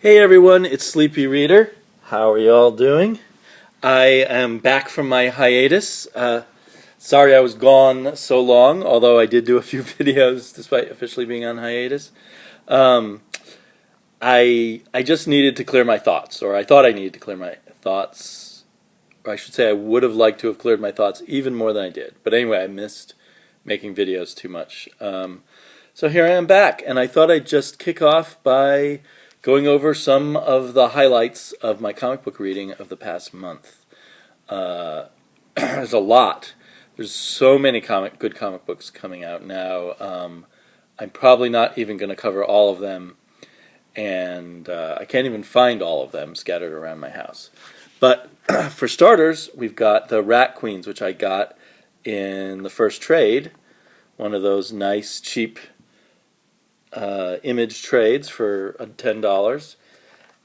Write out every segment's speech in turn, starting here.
Hey everyone, it's Sleepy Reader. How are you all doing? I am back from my hiatus. Sorry I was gone so long, although I did do a few videos despite officially being on hiatus. I just needed to clear my thoughts, or I thought I needed to clear my thoughts. Or I should say I would have liked to have cleared my thoughts even more than I did. But anyway, I missed making videos too much. So here I am back, and I thought I'd just kick off by going over some of the highlights of my comic book reading of the past month. There's a lot. There's so many good comic books coming out now. I'm probably not even going to cover all of them, and I can't even find all of them scattered around my house. But for starters, we've got the Rat Queens, which I got in the first trade, one of those nice, cheap image trades for $10.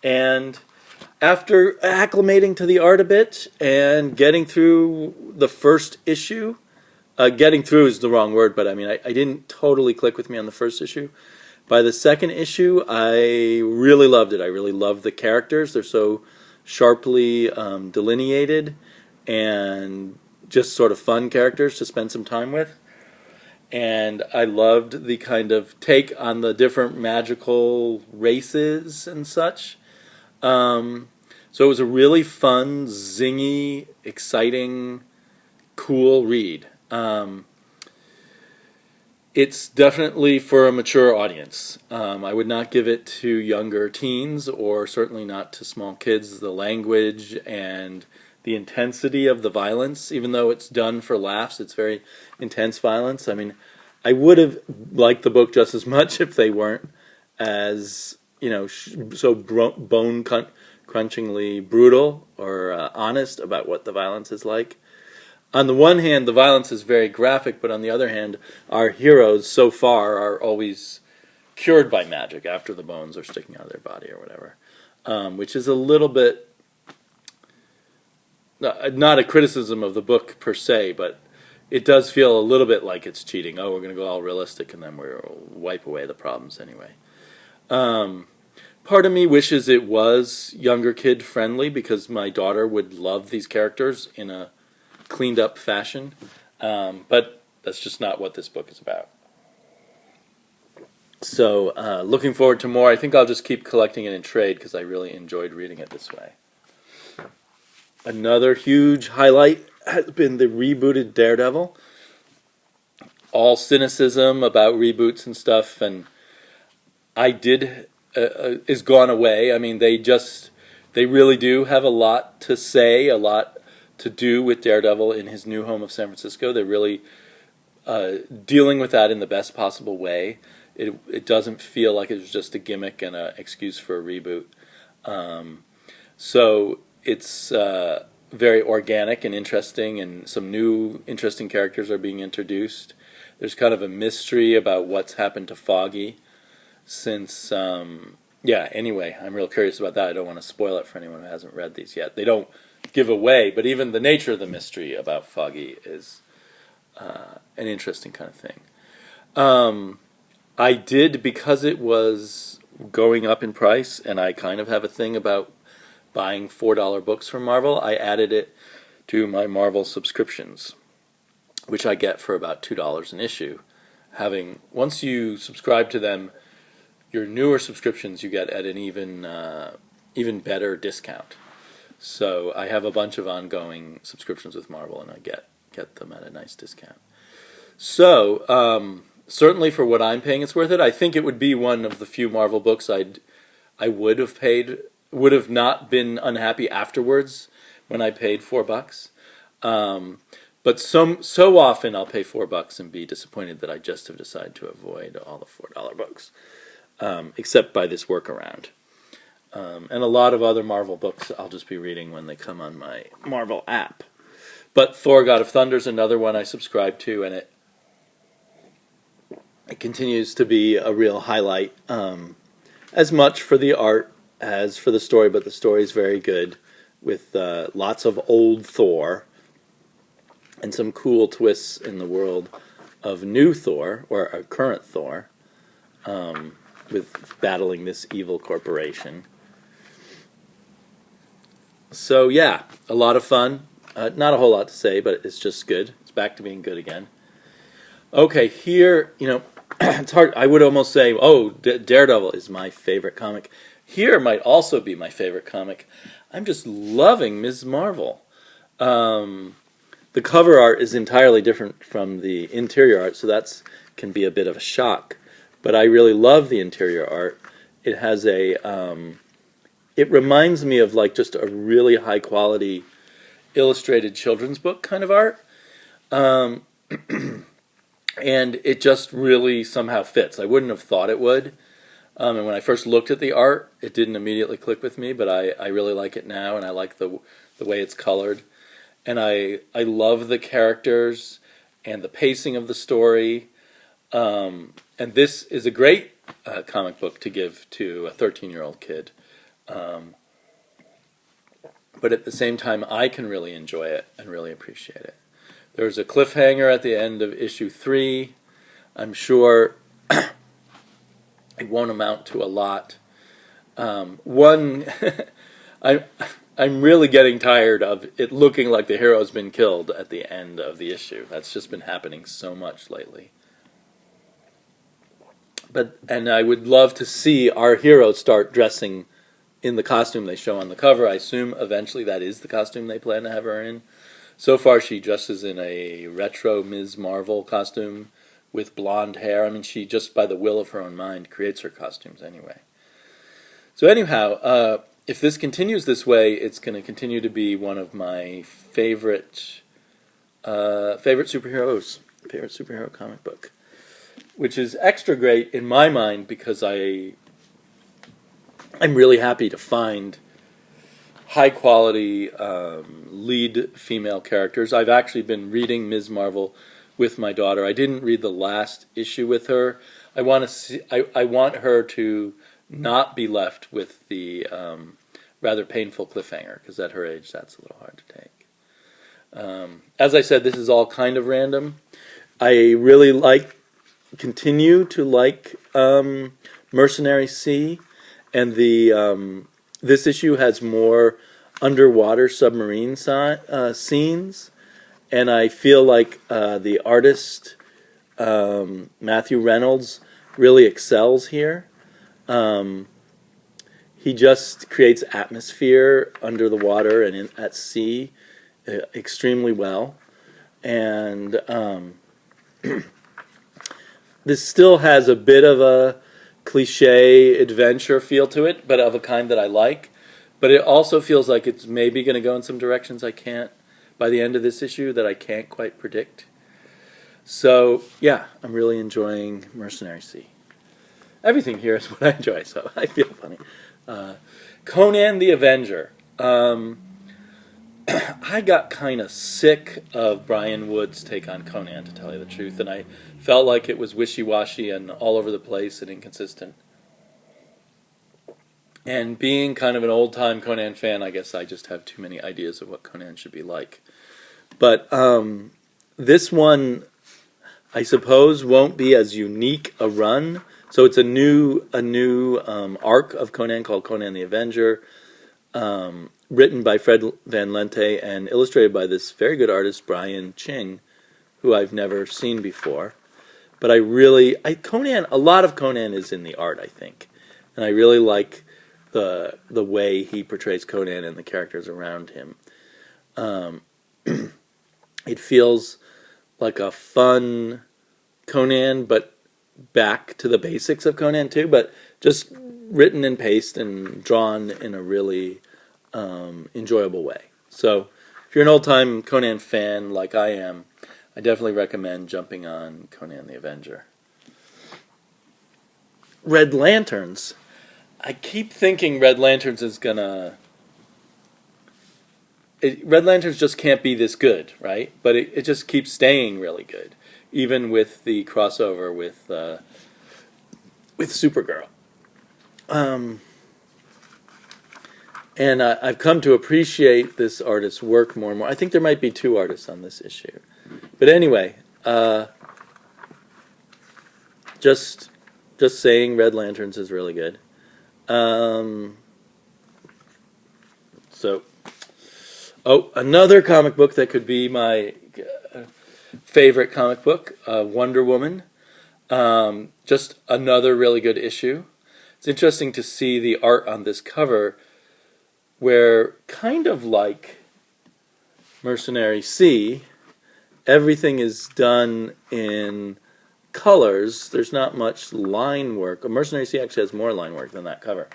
And after acclimating to the art a bit and getting through the first issue, getting through is the wrong word, but I mean, I didn't totally click with me on the first issue. By the second issue, I really loved it. I really loved the characters. They're so sharply delineated and just sort of fun characters to spend some time with. And I loved the kind of take on the different magical races and such. So it was a really fun, zingy, exciting, cool read. It's definitely for a mature audience. I would not give it to younger teens, or certainly not to small kids. The language and the intensity of the violence, even though it's done for laughs, it's very intense violence. I mean, I would have liked the book just as much if they weren't as, so bone-crunchingly brutal or honest about what the violence is like. On the one hand, the violence is very graphic, but on the other hand, our heroes so far are always cured by magic after the bones are sticking out of their body or whatever, which is a little bit, not a criticism of the book per se, but it does feel a little bit like it's cheating. Oh, we're going to go all realistic and then we'll wipe away the problems anyway. Part of me wishes it was younger kid friendly because my daughter would love these characters in a cleaned up fashion, but that's just not what this book is about. So looking forward to more. I think I'll just keep collecting it in trade because I really enjoyed reading it this way. Another huge highlight has been the Rebooted Daredevil. All cynicism about reboots and stuff, and is gone away. I mean, they really do have a lot to say, a lot to do with Daredevil in his new home of San Francisco. They're really dealing with that in the best possible way. It doesn't feel like it's just a gimmick and an excuse for a reboot. So it's very organic and interesting, and some new interesting characters are being introduced. There's kind of a mystery about what's happened to Foggy since, anyway, I'm real curious about that. I don't want to spoil it for anyone who hasn't read these yet. They don't give away, but even the nature of the mystery about Foggy is an interesting kind of thing. I did, because it was going up in price, and I kind of have a thing about buying $4 books from Marvel, I added it to my Marvel subscriptions, which I get for about $2 an issue. Once you subscribe to them, your newer subscriptions you get at an even better discount. So I have a bunch of ongoing subscriptions with Marvel, and I get them at a nice discount. So certainly for what I'm paying, it's worth it. I think it would be one of the few Marvel books I would have not been unhappy afterwards when I paid $4. But so often I'll pay $4 and be disappointed that I just have decided to avoid all the $4 books, except by this workaround. And a lot of other Marvel books I'll just be reading when they come on my Marvel app. But Thor God of Thunder is another one I subscribe to, and it continues to be a real highlight, as much for the art as for the story, but the story is very good, with lots of old Thor and some cool twists in the world of new Thor, or current Thor, with battling this evil corporation. So yeah, a lot of fun. Not a whole lot to say, but it's just good. It's back to being good again. Okay, here, it's hard. I would almost say, oh, Daredevil is my favorite comic. Here might also be my favorite comic. I'm just loving Ms. Marvel. The cover art is entirely different from the interior art, so that's can be a bit of a shock. But I really love the interior art. It has it reminds me of like just a really high quality illustrated children's book kind of art. Um, and it just really somehow fits. I wouldn't have thought it would. And when I first looked at the art, it didn't immediately click with me, but I really like it now, and I like the way it's colored. And I love the characters and the pacing of the story. And this is a great comic book to give to a 13-year-old kid. But at the same time, I can really enjoy it and really appreciate it. There's a cliffhanger at the end of issue 3. I'm sure it won't amount to a lot. One, I'm really getting tired of it looking like the hero's been killed at the end of the issue. That's just been happening so much lately. And I would love to see our hero start dressing in the costume they show on the cover. I assume eventually that is the costume they plan to have her in. So far she dresses in a retro Ms. Marvel costume with blonde hair. I mean, she just by the will of her own mind creates her costumes anyway. So anyhow, if this continues this way, it's going to continue to be one of my favorite superhero comic book, which is extra great in my mind because I'm really happy to find high quality lead female characters. I've actually been reading Ms. Marvel with my daughter. I didn't read the last issue with her. I want her to not be left with the rather painful cliffhanger, because at her age that's a little hard to take. As I said, this is all kind of random. I really continue to like Mercenary Sea, and this issue has more underwater submarine scenes, and I feel like the artist Matthew Reynolds really excels here. He just creates atmosphere under the water and at sea extremely well, and this still has a bit of a cliche adventure feel to it, but of a kind that I like. But it also feels like it's maybe going to go in some directions by the end of this issue, that I can't quite predict. So, yeah, I'm really enjoying Mercenary Sea. Everything here is what I enjoy, so I feel funny. Conan the Avenger. I got kind of sick of Brian Wood's take on Conan, to tell you the truth, and I felt like it was wishy-washy and all over the place and inconsistent. And being kind of an old-time Conan fan, I guess I just have too many ideas of what Conan should be like. But this one, I suppose, won't be as unique a run. So it's a new arc of Conan called Conan the Avenger, written by Fred Van Lente and illustrated by this very good artist Brian Ching, who I've never seen before. But Conan, a lot of Conan is in the art, I think, and I really like the way he portrays Conan and the characters around him. It feels like a fun Conan, but back to the basics of Conan too, but just written in paste and drawn in a really enjoyable way. So if you're an old-time Conan fan like I am, I definitely recommend jumping on Conan the Avenger. Red Lanterns. I keep thinking Red Lanterns is gonna... Red Lanterns just can't be this good, right? But it just keeps staying really good, even with the crossover with Supergirl. And I've come to appreciate this artist's work more and more. I think there might be 2 artists on this issue. But anyway, just saying Red Lanterns is really good. So Oh, another comic book that could be my favorite comic book, Wonder Woman. Just another really good issue. It's interesting to see the art on this cover, where kind of like Mercenary Sea, everything is done in colors. There's not much line work. Mercenary Sea actually has more line work than that cover.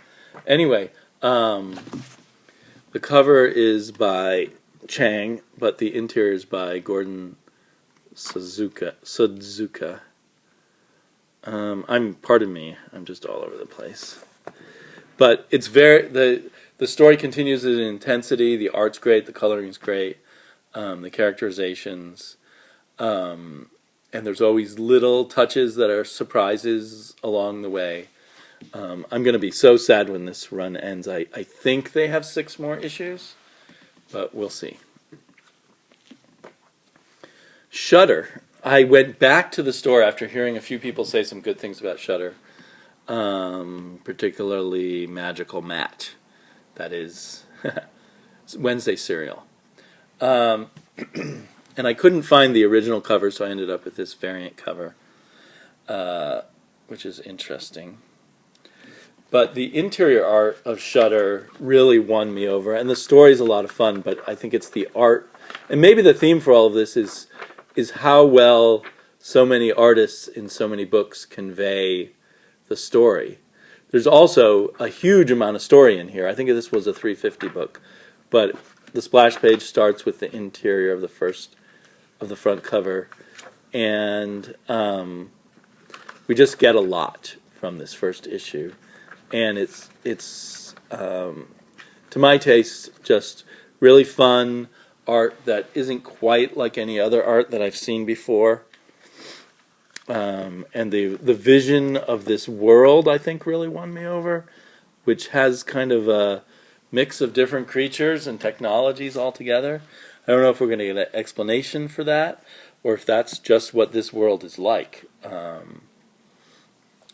Anyway, the cover is by Chang, but the interior is by Gordon Sudzuka. Pardon me, I'm just all over the place. But it's the story continues in intensity. The art's great, the coloring's great, the characterizations, and there's always little touches that are surprises along the way. I'm going to be so sad when this run ends. I think they have 6 more issues, but we'll see. Shudder. I went back to the store after hearing a few people say some good things about Shudder, particularly Magical Matt. That is Wednesday cereal. And I couldn't find the original cover, so I ended up with this variant cover, which is interesting. But the interior art of Shudder really won me over, and the story's a lot of fun, but I think it's the art. And maybe the theme for all of this is how well so many artists in so many books convey the story. There's also a huge amount of story in here. I think this was a 350 book, but the splash page starts with the interior of the front cover, and we just get a lot from this first issue, and it's to my taste just really fun art that isn't quite like any other art that I've seen before. And the vision of this world, I think, really won me over, which has kind of a mix of different creatures and technologies all together. I don't know if we're going to get an explanation for that, or if that's just what this world is like.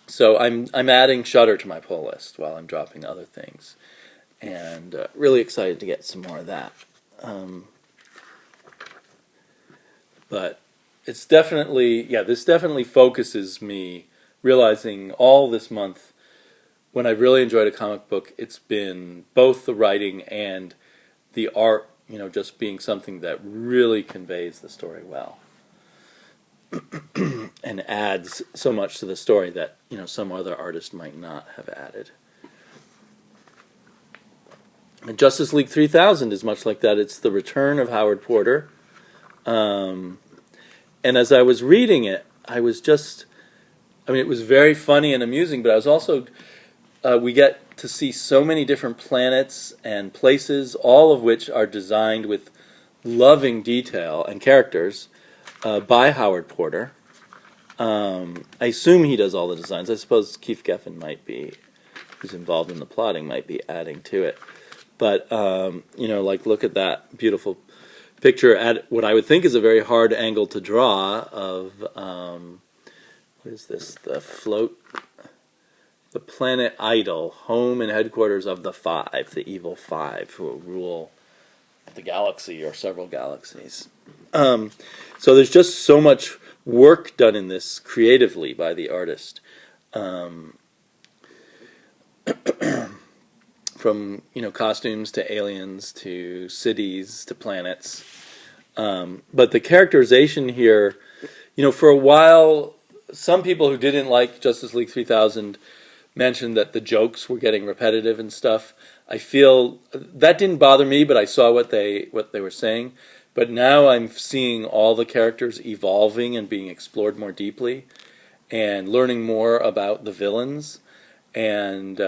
So I'm adding Shudder to my pull list while I'm dropping other things, and really excited to get some more of that. But it's definitely, this definitely focuses me, realizing all this month, when I've really enjoyed a comic book, it's been both the writing and the art, just being something that really conveys the story well. And adds so much to the story that, some other artist might not have added. And Justice League 3000 is much like that. It's the return of Howard Porter. And as I was reading it, it was very funny and amusing, but I was also, we get to see so many different planets and places, all of which are designed with loving detail and characters by Howard Porter. I assume he does all the designs. I suppose Keith Geffen who's involved in the plotting, might be adding to it. But, look at that beautiful picture at what I would think is a very hard angle to draw of, what is this, the planet Idol, home and headquarters of the Five, the evil Five, who rule the galaxy or several galaxies. So there's just so much work done in this creatively by the artist. From costumes to aliens to cities to planets, but the characterization here, for a while, some people who didn't like Justice League 3000 mentioned that the jokes were getting repetitive and stuff. I feel that didn't bother me, but I saw what they were saying. But now I'm seeing all the characters evolving and being explored more deeply, and learning more about the villains, and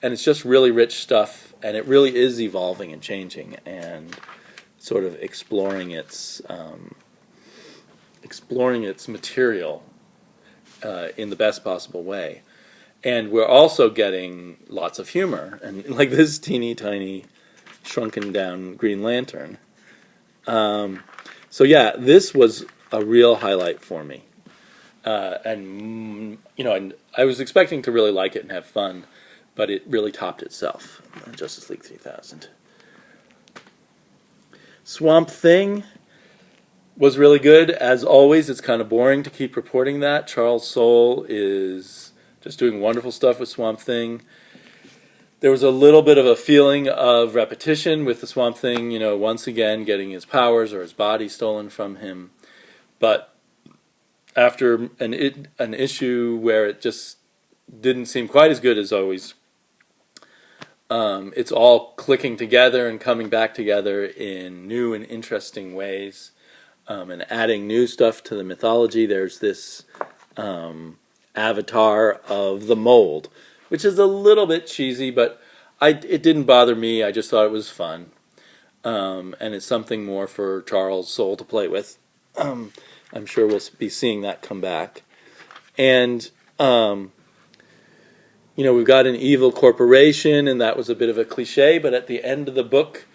it's just really rich stuff, and it really is evolving and changing, and sort of exploring its material in the best possible way. And we're also getting lots of humor, and like this teeny tiny, shrunken down Green Lantern. This was a real highlight for me, and I was expecting to really like it and have fun, but it really topped itself. Justice League 3000. Swamp Thing was really good. As always, it's kind of boring to keep reporting that. Charles Soule is just doing wonderful stuff with Swamp Thing. There was a little bit of a feeling of repetition with the Swamp Thing, once again getting his powers or his body stolen from him. But after an issue where it just didn't seem quite as good as always, it's all clicking together and coming back together in new and interesting ways, and adding new stuff to the mythology. There's this avatar of the mold, which is a little bit cheesy, but it didn't bother me. I just thought it was fun, and it's something more for Charles Soule to play with. I'm sure we'll be seeing that come back. And, we've got an evil corporation, and that was a bit of a cliche, but at the end of the book,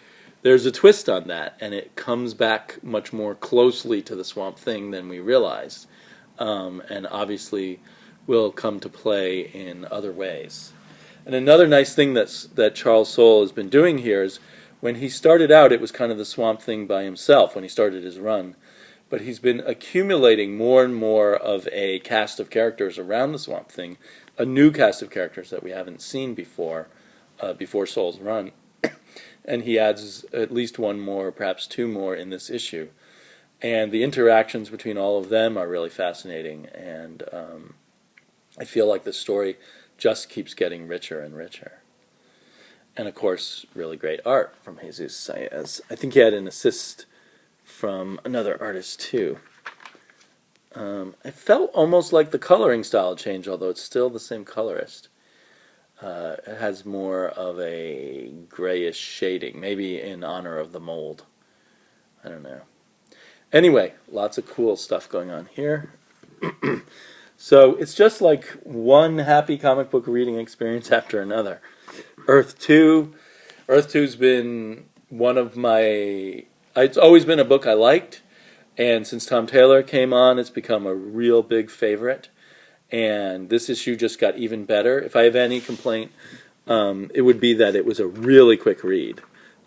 there's a twist on that, and it comes back much more closely to the Swamp Thing than we realized, and obviously will come to play in other ways. And another nice thing that Charles Soule has been doing here is, when he started out, it was kind of the Swamp Thing by himself when he started his run, but he's been accumulating more and more of a cast of characters around the Swamp Thing, a new cast of characters that we haven't seen before Soule's run. And he adds at least one more, perhaps two more in this issue. And the interactions between all of them are really fascinating, and I feel like the story just keeps getting richer and richer. And of course, really great art from Jesus Saez. I think he had an assist from another artist too. It felt almost like the coloring style changed, although it's still the same colorist. It has more of a grayish shading, maybe in honor of the mold. I don't know. Anyway, lots of cool stuff going on here. So it's just like one happy comic book reading experience after another. Earth 2. Earth 2's been one of my... It's always been a book I liked, and since Tom Taylor came on, it's become a real big favorite. And this issue just got even better. If I have any complaint, it would be that it was a really quick read,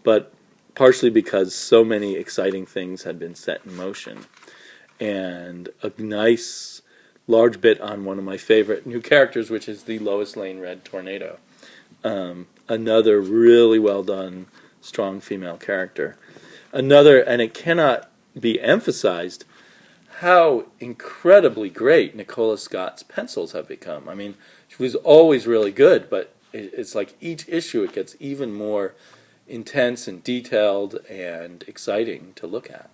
but partially because so many exciting things had been set in motion. And a nice large bit on one of my favorite new characters, which is the Lois Lane Red Tornado. Another really well done, strong female character. Another, and it cannot be emphasized, how incredibly great Nicola Scott's pencils have become. I mean, she was always really good, but it's like each issue it gets even more intense and detailed and exciting to look at.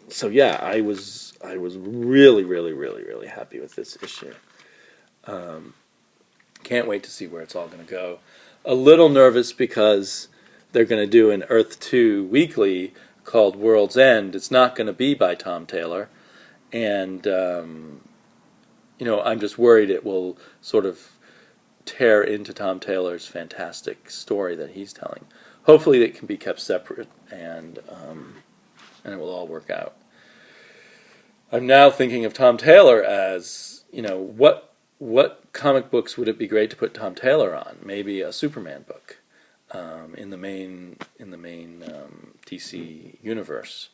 So yeah, I was really, really, really, really happy with this issue. Can't wait to see where it's all going to go. A little nervous because they're going to do an Earth 2 weekly called World's End. It's not going to be by Tom Taylor, and I'm just worried it will sort of tear into Tom Taylor's fantastic story that he's telling. Hopefully it can be kept separate, and it will all work out. I'm now thinking of Tom Taylor as, what comic books would it be great to put Tom Taylor on? Maybe a Superman book in the main DC universe,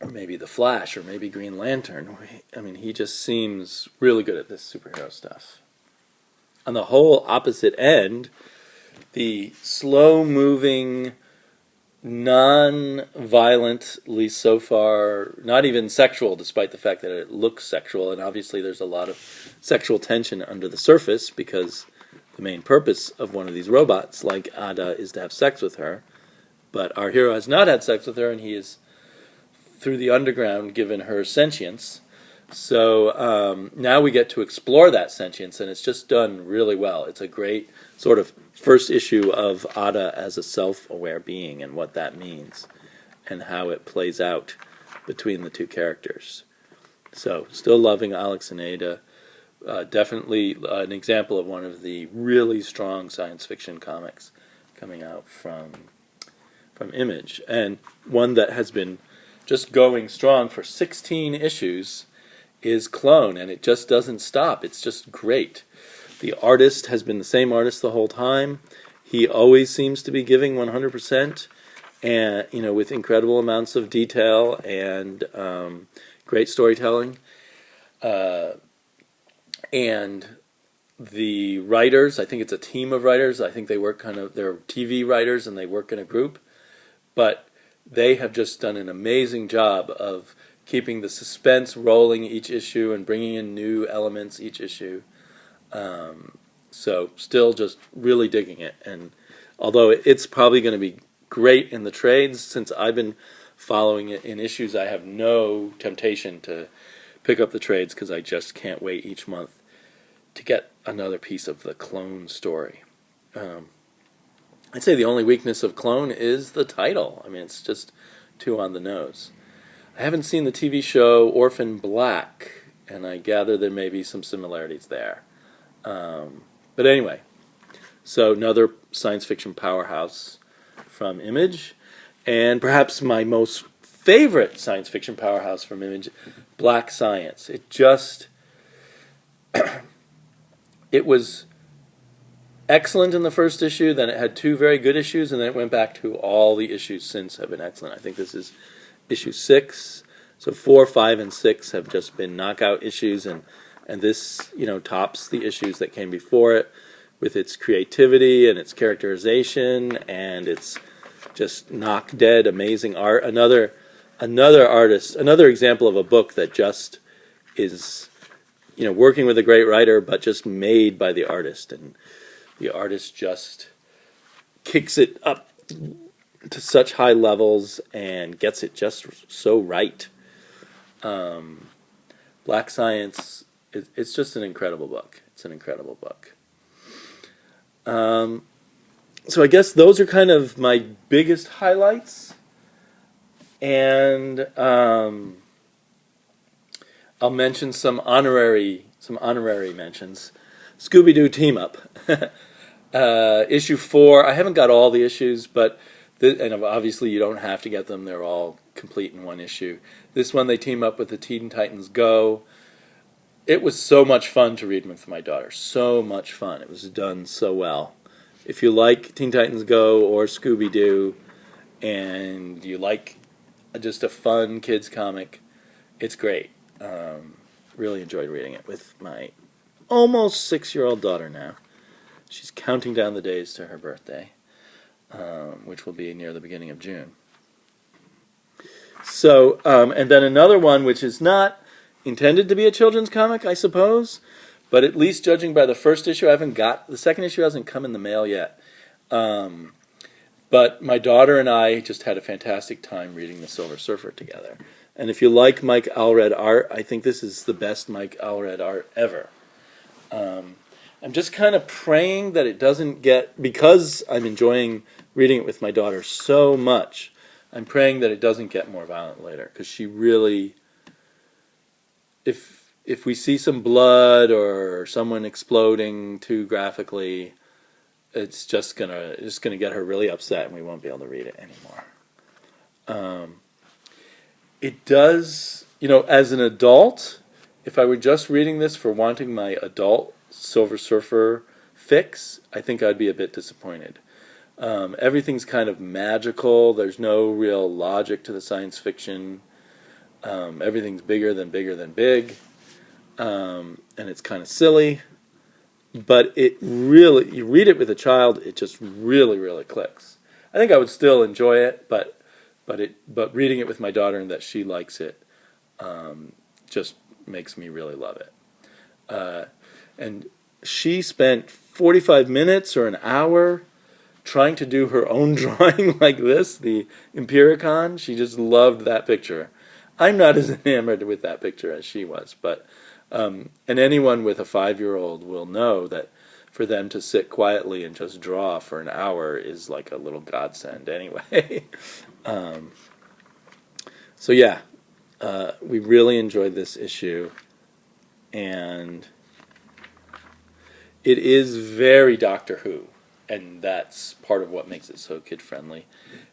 or maybe The Flash, or maybe Green Lantern. I mean, he just seems really good at this superhero stuff. On the whole opposite end, the slow-moving, non-violently so far, not even sexual, despite the fact that it looks sexual, and obviously there's a lot of sexual tension under the surface, because the main purpose of one of these robots, like Ada, is to have sex with her. But our hero has not had sex with her, and he is, through the underground, given her sentience. So now we get to explore that sentience, and it's just done really well. It's a great sort of first issue of Ada as a self-aware being, and what that means, and how it plays out between the two characters. So, still loving Alex and Ada. Definitely an example of one of the really strong science fiction comics coming out from Image, and one that has been just going strong for 16 issues is Clone, and it just doesn't stop. It's just great. The artist has been the same artist the whole time. he always seems to be giving 100%, and with incredible amounts of detail and great storytelling. And the writers, I think it's a team of writers. I think they work they're TV writers and they work in a group, but they have just done an amazing job of keeping the suspense rolling each issue and bringing in new elements each issue. So still just really digging it. And although it's probably going to be great in the trades, since I've been following it in issues, I have no temptation to pick up the trades because I just can't wait each month to get another piece of the Clone story. I'd say the only weakness of Clone is the title. I mean, it's just too on the nose. I haven't seen the TV show Orphan Black, and I gather there may be some similarities there. But anyway, so another science fiction powerhouse from Image, and perhaps my most favorite science fiction powerhouse from Image, Black Science. It just... it was excellent in the first issue, then it had 2 very good issues, and then it went back to all the issues since have been excellent. I think this is issue 6, so 4, 5, and 6 have just been knockout issues, and this, tops the issues that came before it with its creativity and its characterization and its just knock-dead amazing art. Another artist, another example of a book that just is, working with a great writer, but just made by the artist, and the artist just kicks it up to such high levels and gets it just so right. Black Science, it's just an incredible book. It's an incredible book. So I guess those are kind of my biggest highlights, and I'll mention some honorary mentions. Scooby-Doo Team Up. Issue 4, I haven't got all the issues, but and obviously you don't have to get them. They're all complete in one issue. This one they team up with the Teen Titans Go. It was so much fun to read with my daughter. So much fun. It was done so well. If you like Teen Titans Go or Scooby-Doo and you like just a fun kids comic, it's great. Really enjoyed reading it with my almost 6-year-old daughter now. She's counting down the days to her birthday, which will be near the beginning of June. So, and then another one which is not intended to be a children's comic, I suppose, but at least judging by the first issue, the second issue hasn't come in the mail yet. But my daughter and I just had a fantastic time reading The Silver Surfer together. And if you like Mike Allred art, I think this is the best Mike Allred art ever. I'm just kind of praying that it doesn't get, because I'm enjoying reading it with my daughter so much, I'm praying that it doesn't get more violent later, because she really, if we see some blood or someone exploding too graphically, it's just gonna get her really upset, and we won't be able to read it anymore. It does, as an adult, if I were just reading this for wanting my adult Silver Surfer fix, I think I'd be a bit disappointed. Everything's kind of magical. There's no real logic to the science fiction. Everything's bigger than big. And it's kind of silly. But it really, you read it with a child, it just really, really clicks. I think I would still enjoy it, but reading it with my daughter and that she likes it just makes me really love it. And she spent 45 minutes or an hour trying to do her own drawing like this, the Empiricon. She just loved that picture. I'm not as enamored with that picture as she was, but and anyone with a 5-year-old will know that for them to sit quietly and just draw for an hour is like a little godsend anyway. So yeah, we really enjoyed this issue, and it is very Doctor Who, and that's part of what makes it so kid-friendly.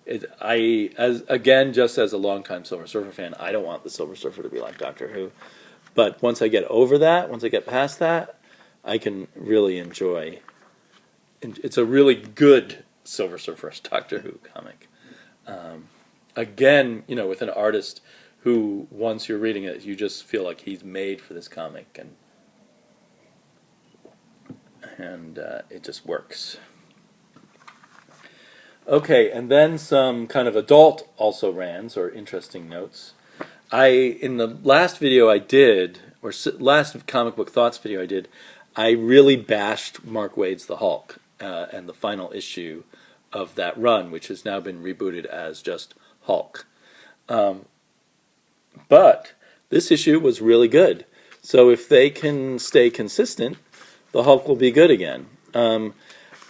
Just as a longtime Silver Surfer fan, I don't want the Silver Surfer to be like Doctor Who, but once I get over that, once I get past that, I can really enjoy it's a really good Silver Surfer Doctor Who comic. Again, with an artist who, once you're reading it, you just feel like he's made for this comic, and it just works. Okay, and then some kind of adult also-rans, or interesting notes. In the last video I did, or last comic book thoughts video I did, I really bashed Mark Waid's The Hulk and the final issue of that run, which has now been rebooted as just Hulk. But this issue was really good. So if they can stay consistent, the Hulk will be good again.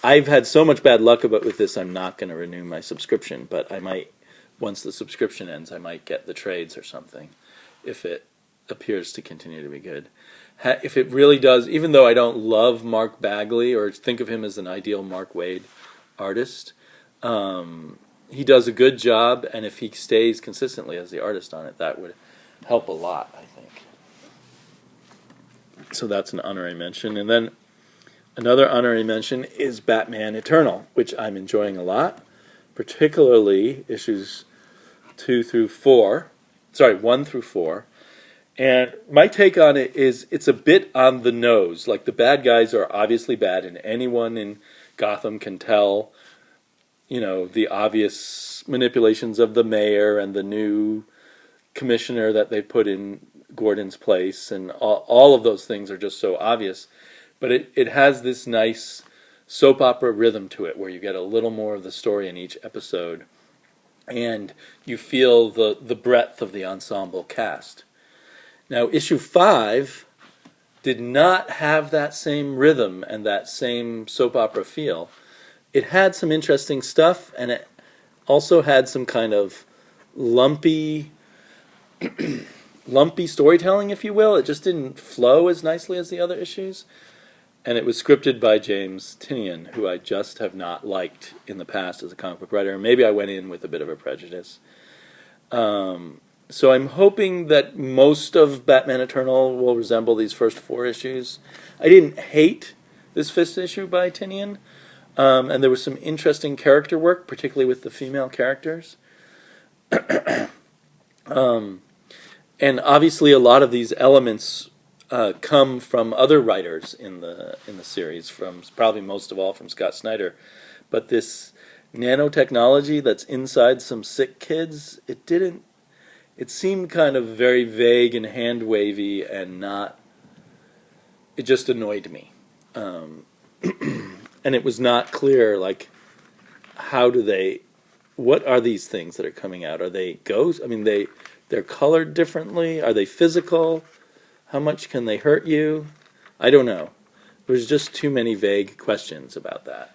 I've had so much bad luck with this, I'm not going to renew my subscription, but I might, once the subscription ends, I might get the trades or something, if it appears to continue to be good. If it really does, even though I don't love Mark Bagley or think of him as an ideal Mark Waid artist, he does a good job, and if he stays consistently as the artist on it, that would help a lot, I think. So that's an honorary mention. And then another honorary mention is Batman Eternal, which I'm enjoying a lot, particularly issues 1 through 4. And my take on it is it's a bit on the nose. Like, the bad guys are obviously bad, and anyone in Gotham can tell, the obvious manipulations of the mayor and the new commissioner that they put in Gordon's place, and all of those things are just so obvious. But it has this nice soap opera rhythm to it, where you get a little more of the story in each episode, and you feel the breadth of the ensemble cast. Now, issue 5 did not have that same rhythm and that same soap opera feel. It had some interesting stuff, and it also had some kind of lumpy storytelling, if you will. It just didn't flow as nicely as the other issues. And it was scripted by James Tynion, who I just have not liked in the past as a comic book writer. Maybe I went in with a bit of a prejudice. So I'm hoping that most of Batman Eternal will resemble these first 4 issues. I didn't hate this 5th issue by Tynion, and there was some interesting character work, particularly with the female characters. And obviously a lot of these elements come from other writers in the series, from probably most of all from Scott Snyder. But this nanotechnology that's inside some sick kids, it seemed kind of very vague and hand-wavy and not... It just annoyed me. And it was not clear, like, what are these things that are coming out? Are they ghosts? I mean, they're colored differently? Are they physical? How much can they hurt you? I don't know. There's just too many vague questions about that.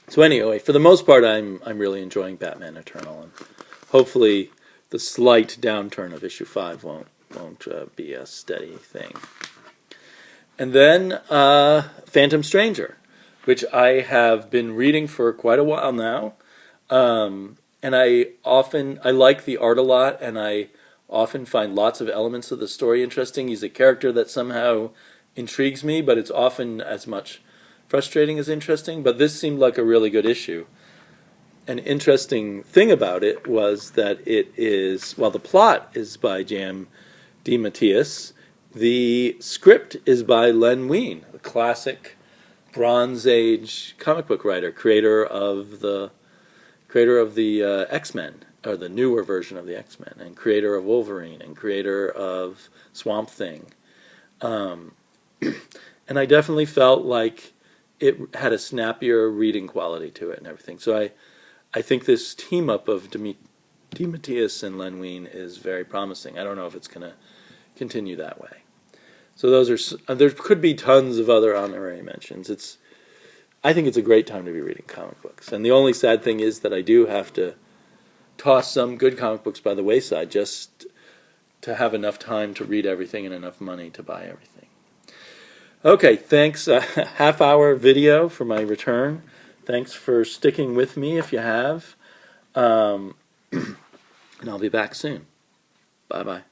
So anyway, for the most part, I'm really enjoying Batman Eternal, and hopefully the slight downturn of issue 5 won't be a steady thing. And then Phantom Stranger, which I have been reading for quite a while now, and I like the art a lot, and I often find lots of elements of the story interesting. He's a character that somehow intrigues me, but it's often as much frustrating as interesting. But this seemed like a really good issue. An interesting thing about it was that the plot is by J.M. DeMatteis, the script is by Len Wein, a classic Bronze Age comic book writer, creator of the X-Men, or the newer version of the X-Men, and creator of Wolverine, and creator of Swamp Thing. And I definitely felt like it had a snappier reading quality to it and everything. So I think this team-up of DeMatteis and Len Wein is very promising. I don't know if it's going to continue that way. So there could be tons of other honorary mentions. I think it's a great time to be reading comic books. And the only sad thing is that I do have to toss some good comic books by the wayside just to have enough time to read everything and enough money to buy everything. Okay, thanks. Half-hour video for my return. Thanks for sticking with me if you have. And I'll be back soon. Bye-bye.